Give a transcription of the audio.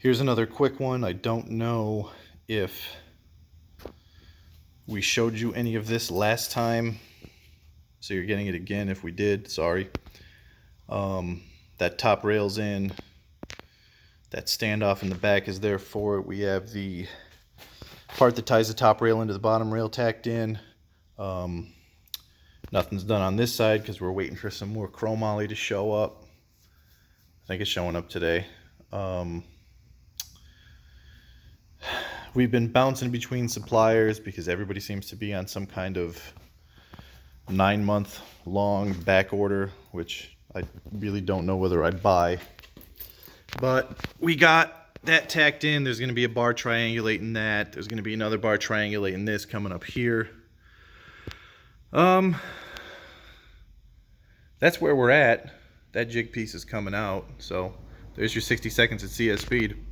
Here's another quick one. I don't know if we showed you any of this last time, so you're getting it again if we did. Sorry. That top rail's in. That standoff in the back is there for it. We have the part that ties the top rail into the bottom rail tacked in. Nothing's done on this side because we're waiting for some more chromoly to show up. I think it's showing up today. We've been bouncing between suppliers because everybody seems to be on some kind of 9-month long back order, which I really don't know whether I buy. But we got that tacked in. There's going to be a bar triangulating that. There's going to be another bar triangulating this coming up here. That's where we're at. That jig piece is coming out. So there's your 60 seconds at CS speed.